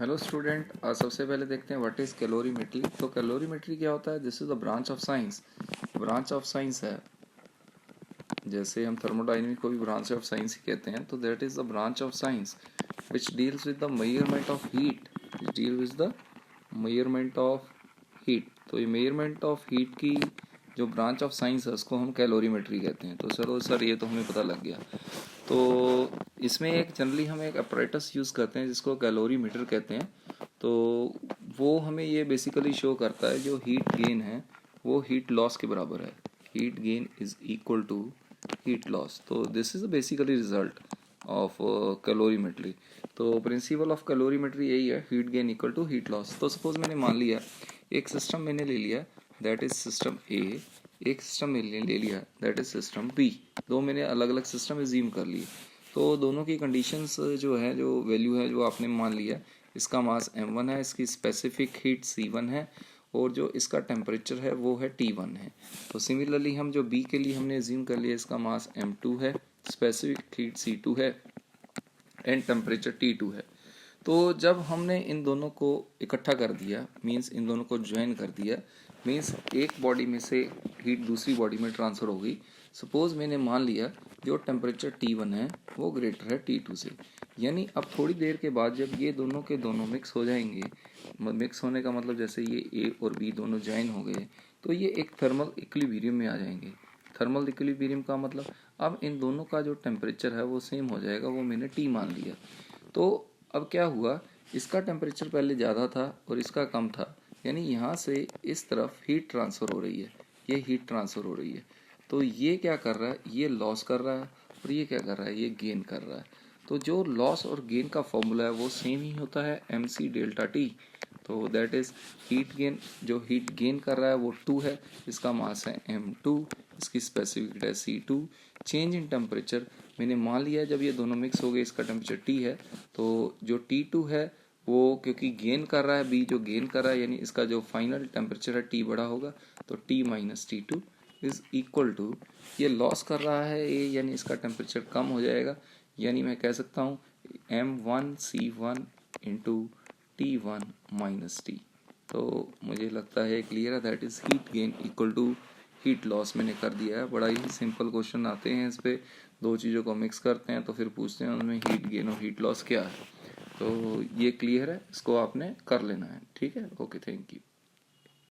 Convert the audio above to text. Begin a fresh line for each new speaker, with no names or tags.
Hello student, सबसे पहले देखते हैं व्हाट इज़ कैलोरीमेट्री। तो कैलोरीमेट्री क्या होता है? This is the branch of science. Branch of science है, जैसे हम थर्मोडायनेमिक को भी ब्रांच ऑफ साइंस ही कहते हैं, तो that is the branch of science which deals with the measurement of heat, which deal with the measurement of heat. तो ये मेजरमेंट ऑफ हीट की जो ब्रांच ऑफ साइंस है उसको हम कैलोरीमेट्री कहते हैं। तो चलो सर, ये तो हमें पता लग गया। तो इसमें एक जनरली हम एक अपरेटस यूज़ करते हैं जिसको कैलोरीमीटर कहते हैं। तो वो हमें ये बेसिकली शो करता है जो हीट गेन है वो हीट लॉस के बराबर है। Heat gain is equal to heat loss. तो this is basically result of calorimetry. तो प्रिंसिपल ऑफ कैलोरीमेट्री यही है, heat gain equal to heat loss. तो सपोज मैंने मान लिया एक सिस्टम मैंने ले लिया दैट इज सिस्टम ए, एक सिस्टम मैंने ले लिया दैट इज सिस्टम बी। दो मैंने अलग अलग सिस्टम एज्यूम कर लिए। तो दोनों की कंडीशंस जो है, जो वैल्यू है जो आपने मान लिया, इसका मास m1 है, इसकी स्पेसिफिक हीट c1 है और जो इसका टेम्परेचर है वो है T1 है। तो सिमिलरली हम जो B के लिए हमने एज्यूम कर लिया, इसका मास m2 है, स्पेसिफिक हीट c2 है एंड टेम्परेचर T2 है। तो जब हमने इन दोनों को इकट्ठा कर दिया, मीन्स इन दोनों को ज्वाइन कर दिया, मीन्स एक बॉडी में से हीट दूसरी बॉडी में ट्रांसफ़र हो गई। सपोज मैंने मान लिया जो टेम्परेचर T1 है वो ग्रेटर है T2 से, यानी अब थोड़ी देर के बाद जब ये दोनों के दोनों मिक्स हो जाएंगे, मिक्स होने का मतलब जैसे ये A और B दोनों ज्वाइन हो गए तो ये एक थर्मल इक्विलिब्रियम में आ जाएंगे। थर्मल इक्विलिब्रियम का मतलब अब इन दोनों का जो टेम्परेचर है वो सेम हो जाएगा, वो मैंने T मान लिया। तो अब क्या हुआ, इसका टेम्परेचर पहले ज़्यादा था और इसका कम था, यानी यहाँ से इस तरफ हीट ट्रांसफ़र हो रही है, ये हीट ट्रांसफ़र हो रही है। तो ये क्या कर रहा है, ये लॉस कर रहा है और ये क्या कर रहा है, ये गेन कर रहा है। तो जो लॉस और गेन का फॉर्मूला है वो सेम ही होता है MC डेल्टा T। तो दैट इज़ हीट गेन, जो हीट गेन कर रहा है वो 2 है, इसका मास है m2, इसकी स्पेसिफिक है c2। चेंज इन टेम्परेचर मैंने मान लिया जब ये दोनों मिक्स हो गए इसका टेम्परेचर T है, तो जो T2 है वो क्योंकि गेन कर रहा है, B जो गेन कर रहा है, यानी इसका जो फाइनल टेम्परेचर है T बड़ा होगा, तो T माइनस T2 इज इक्वल टू, ये लॉस कर रहा है A, यानी इसका टेम्परेचर कम हो जाएगा, यानी मैं कह सकता हूँ M1C1 into T1 minus T। तो मुझे लगता है क्लियर है, that is heat gain equal to heat loss मैंने कर दिया है। बड़ा ही सिंपल क्वेश्चन आते हैं इस पर, दो चीज़ों को मिक्स करते हैं तो फिर पूछते हैं उनमें हीट गेन और हीट लॉस क्या है। तो ये क्लियर है, इसको आपने कर लेना है। ठीक है, ओके, थैंक यू।